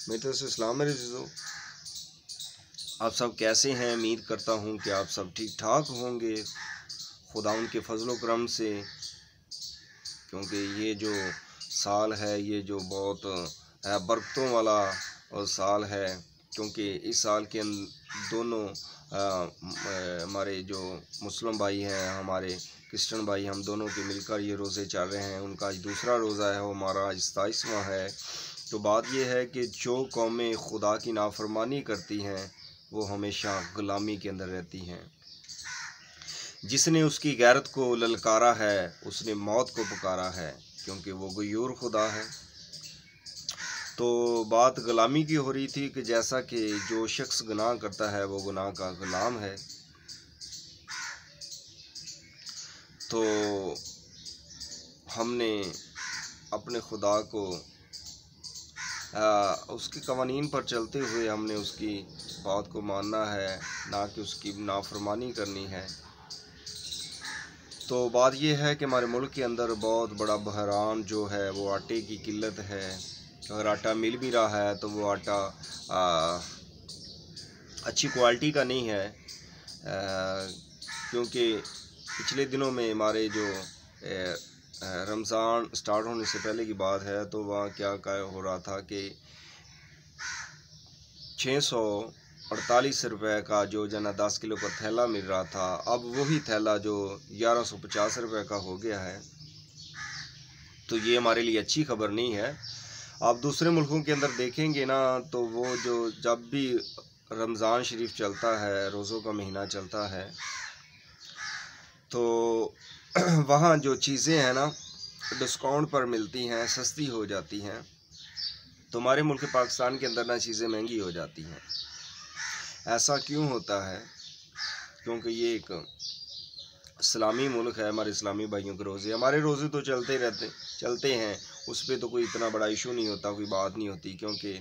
मेरी तरफ से इस्लाम मेरे अज़ीज़ों, आप सब कैसे हैं? उम्मीद करता हूँ कि आप सब ठीक ठाक होंगे खुदा उनके फजल करम से, क्योंकि ये जो साल है ये जो बहुत बरकतों वाला और साल है, क्योंकि इस साल के दोनों हमारे जो मुस्लिम भाई हैं, हमारे क्रिश्चियन भाई, हम दोनों के मिलकर ये रोज़े चल रहे हैं। उनका आज दूसरा रोज़ा है, वो हमारा आज 27वां है। तो बात यह है कि जो कौमें खुदा की नाफरमानी करती हैं वो हमेशा ग़ुलामी के अंदर रहती हैं। जिसने उसकी गैरत को ललकारा है उसने मौत को पुकारा है, क्योंकि वो गयूर खुदा है। तो बात ग़ुलामी की हो रही थी कि जैसा कि जो शख्स गुनाह करता है वो गुनाह का ग़ुलाम है। तो हमने अपने खुदा को उसके कवानीन पर चलते हुए हमने उसकी बात को मानना है, ना कि उसकी नाफरमानी करनी है। तो बात यह है कि हमारे मुल्क के अंदर बहुत बड़ा बहरान जो है वो आटे की किल्लत है। अगर आटा मिल भी रहा है तो वो आटा अच्छी क्वालिटी का नहीं है, क्योंकि पिछले दिनों में हमारे जो रमज़ान स्टार्ट होने से पहले की बात है, तो वहाँ क्या हो रहा था कि 648 रुपये का जो जना 10 किलो का थैला मिल रहा था, अब वही थैला जो 1150 रुपये का हो गया है। तो ये हमारे लिए अच्छी खबर नहीं है। आप दूसरे मुल्कों के अंदर देखेंगे ना, तो वो जो जब भी रमज़ान शरीफ चलता है, रोज़ों का महीना चलता है, तो वहाँ जो चीज़ें हैं ना डिस्काउंट पर मिलती हैं, सस्ती हो जाती हैं। तो हमारे मुल्क पाकिस्तान के अंदर ना चीज़ें महंगी हो जाती हैं। ऐसा क्यों होता है? क्योंकि ये एक इस्लामी मुल्क है, हमारे इस्लामी भाइयों के रोज़े, हमारे रोज़े तो चलते हैं, उस पर तो कोई इतना बड़ा इशू नहीं होता, कोई बात नहीं होती, क्योंकि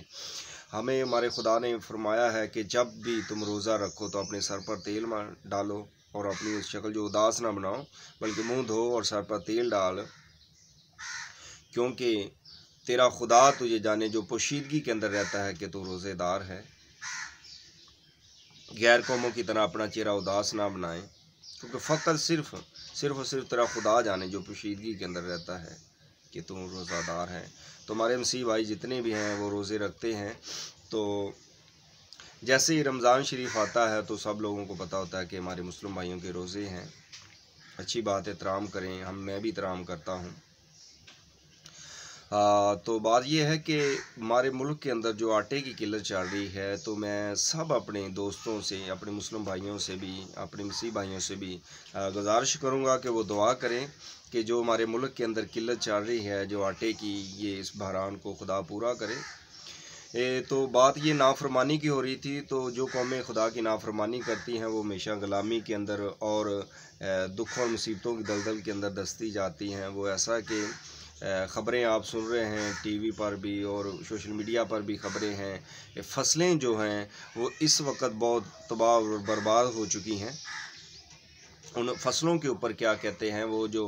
हमें हमारे खुदा ने फरमाया है कि जब भी तुम रोज़ा रखो तो अपने सर पर तेल डालो और अपनी शक्ल जो उदास ना बनाओ, बल्कि मुंह धो और सर पर तेल डाल, क्योंकि तेरा खुदा तुझे जाने जो पोशीदगी के अंदर रहता है कि तू रोज़ेदार है। गैर कौमों की तरह अपना चेहरा उदास ना बनाए, क्योंकि फ़कत सिर्फ और सिर्फ तेरा खुदा जाने जो पोशीदगी के अंदर रहता है कि तू रोज़ादार है। तो हमारे मसीह भाई जितने भी हैं वो रोज़े रखते हैं। तो जैसे ही रमज़ान शरीफ आता है तो सब लोगों को पता होता है कि हमारे मुस्लिम भाइयों के रोज़े हैं। अच्छी बात है, एहतराम करें, मैं भी एहतराम करता हूँ। तो बात यह है कि हमारे मुल्क के अंदर जो आटे की किल्लत चल रही है, तो मैं सब अपने दोस्तों से, अपने मुस्लिम भाइयों से भी, अपने मसीह भाइयों से भी गुजारिश करूँगा कि वो दुआ करें कि जो हमारे मुल्क के अंदर किल्लत चल रही है जो आटे की, ये इस बहरान को खुदा पूरा करे। तो बात ये नाफरमानी की हो रही थी। तो जो कौमें खुदा की नाफरमानी करती हैं वो हमेशा ग़ुलामी के अंदर और दुख और मुसीबतों की दलदल के अंदर दसती जाती हैं। वो ऐसा कि ख़बरें आप सुन रहे हैं टीवी पर भी और सोशल मीडिया पर भी ख़बरें हैं। फसलें जो हैं वो इस वक्त बहुत तबाह और बर्बाद हो चुकी हैं। उन फसलों के ऊपर क्या कहते हैं, वो जो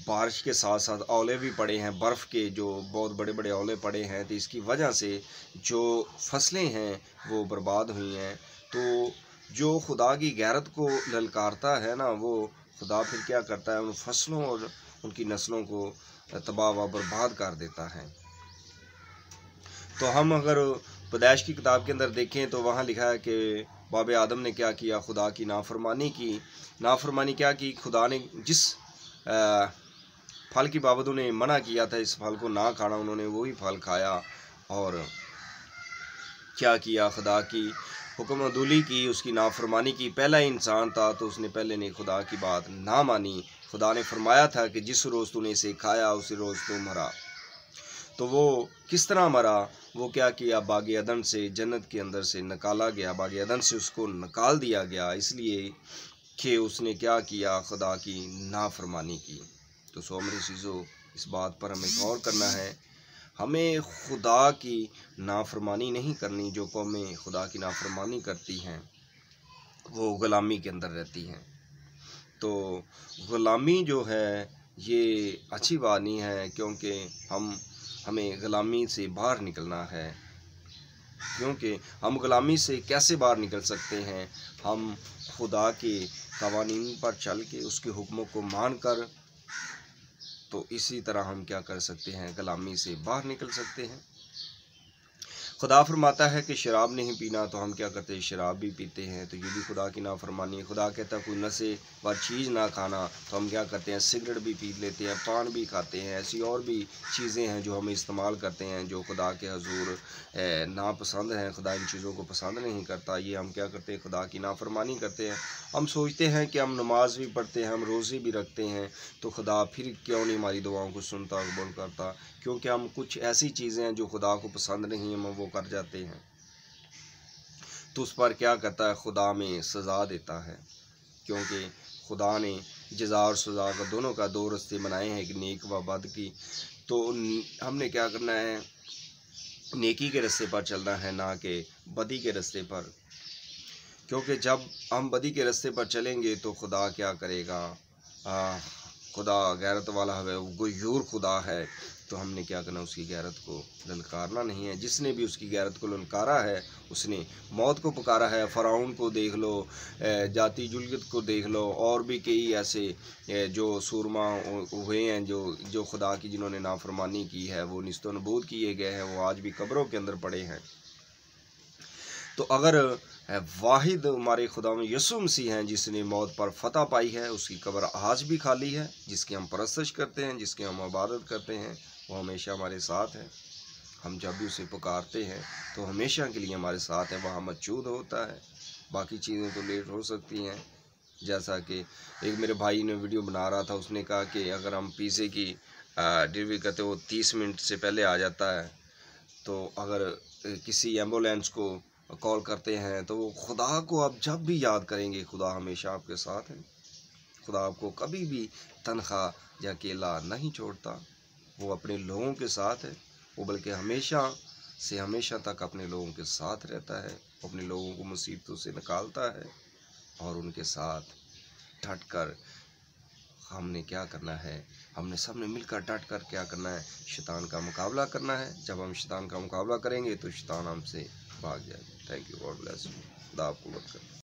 बारिश के साथ साथ ओले भी पड़े हैं, बर्फ़ के जो बहुत बड़े बड़े ओले पड़े हैं, तो इसकी वजह से जो फसलें हैं वो बर्बाद हुई हैं। तो जो खुदा की गैरत को ललकारता है ना, वो खुदा फिर क्या करता है, उन फसलों और उनकी नस्लों को तबाह व बर्बाद कर देता है। तो हम अगर पैदाइश की किताब के अंदर देखें तो वहाँ लिखा है कि बाब आदम ने क्या किया, खुदा की नाफरमानी की। नाफरमानी क्या की? खुदा ने जिस फल की बाबत उन्हें मना किया था, इस फल को ना खाना, उन्होंने वही फल खाया और क्या किया, खुदा की हुक्म अदूली की, उसकी नाफरमानी की। पहला इंसान था तो उसने पहले ने खुदा की बात ना मानी। खुदा ने फरमाया था कि जिस रोज़ तूने इसे खाया उसी रोज़ तू मरा। तो वो किस तरह मरा? वो क्या किया, बाग अदन से, जन्नत के अंदर से निकाला गया, बाग अदन से उसको निकाल दिया गया, इसलिए कि उसने क्या किया, खुदा की नाफरमानी की। तो सो मेरी चीज़ों, इस बात पर हमें गौर करना है। हमें खुदा की नाफरमानी नहीं करनी। जो कौमें खुदा की नाफरमानी करती हैं वो ग़ुलामी के अंदर रहती हैं। तो ग़ुलामी जो है ये अच्छी बात नहीं है, क्योंकि हमें ग़ुलामी से बाहर निकलना है। क्योंकि हम ग़ुलामी से कैसे बाहर निकल सकते हैं? हम खुदा के कवानीन पर चल के उसके हुक्मों को मान कर, तो इसी तरह हम क्या कर सकते हैं? ग़ुलामी से बाहर निकल सकते हैं। खुदा फरमाता है कि शराब नहीं पीना, तो हम क्या करते हैं? शराब भी पीते हैं, तो ये भी खुदा की नाफरमानी है। खुदा कहता है कोई नशे वाली चीज़ ना खाना, तो हम क्या करते हैं? सिगरेट भी पी लेते हैं, पान भी खाते हैं। ऐसी और भी चीज़ें हैं जो हम इस्तेमाल करते हैं, जो खुदा के हजूर नापसंद हैं। खुदा इन चीज़ों को पसंद नहीं करता। ये हम क्या करते हैं? खुदा की नाफरमानी करते हैं। हम सोचते हैं कि हम नमाज भी पढ़ते हैं, हम रोज़े भी रखते हैं, तो खुदा फिर क्यों नहीं हमारी दुआओं को सुनता, कबूल करता? क्योंकि हम कुछ ऐसी चीज़ें हैं जो खुदा को पसंद नहीं है, हम वो कर जाते हैं, तो उस पर क्या करता है? खुदा में सज़ा देता है। क्योंकि खुदा ने जज़ा और सज़ा का दोनों का दो रस्ते बनाए हैं, एक नेक व बद की। तो हमने क्या करना है? नेकी के रास्ते पर चलना है, ना कि बदी के रास्ते पर। क्योंकि जब हम बदी के रास्ते पर चलेंगे तो खुदा क्या करेगा? खुदा गैरत वाला है, वो गयूर खुदा है, तो हमने क्या करना? उसकी गैरत को ललकारना नहीं है। जिसने भी उसकी गैरत को ललकारा है, उसने मौत को पुकारा है। फ़िरौन को देख लो, जाति जुल्गत को देख लो, और भी कई ऐसे जो सूरमा हुए हैं, जो खुदा की जिन्होंने नाफरमानी की है, वो निस्तो नबूद किए गए हैं, वो आज भी कब्रों के अंदर पड़े हैं। तो अगर वाहिद हमारे खुदा में यसू मसीह हैं जिसने मौत पर फतह पाई है, उसकी कब्र आज भी खाली है। जिसकी हम परस्तश करते हैं, जिसकी हम इबादत करते हैं, वो हमेशा हमारे साथ है। हम जब भी उसे पुकारते हैं तो हमेशा के लिए हमारे साथ है, वहाँ मौजूद होता है। बाकी चीज़ें तो लेट हो सकती हैं। जैसा कि एक मेरे भाई ने वीडियो बना रहा था, उसने कहा कि अगर हम पिज़्ज़े की डिलीवरी करते वो 30 मिनट से पहले आ जाता है। तो अगर किसी एम्बुलेंस को कॉल करते हैं तो वो खुदा को आप जब भी याद करेंगे, खुदा हमेशा आपके साथ है। खुदा आपको कभी भी तनख्वा या अकेला नहीं छोड़ता। वो अपने लोगों के साथ है। वो बल्कि हमेशा से हमेशा तक अपने लोगों के साथ रहता है। अपने लोगों को मुसीबतों से निकालता है, और उनके साथ डट कर हमने क्या करना है? हमने सब ने मिलकर डट कर क्या करना है? शैतान का मुकाबला करना है। जब हम शैतान का मुकाबला करेंगे तो शैतान हमसे भाग जाएगा। Thank you, God bless you. खुदा आपको मदद करे।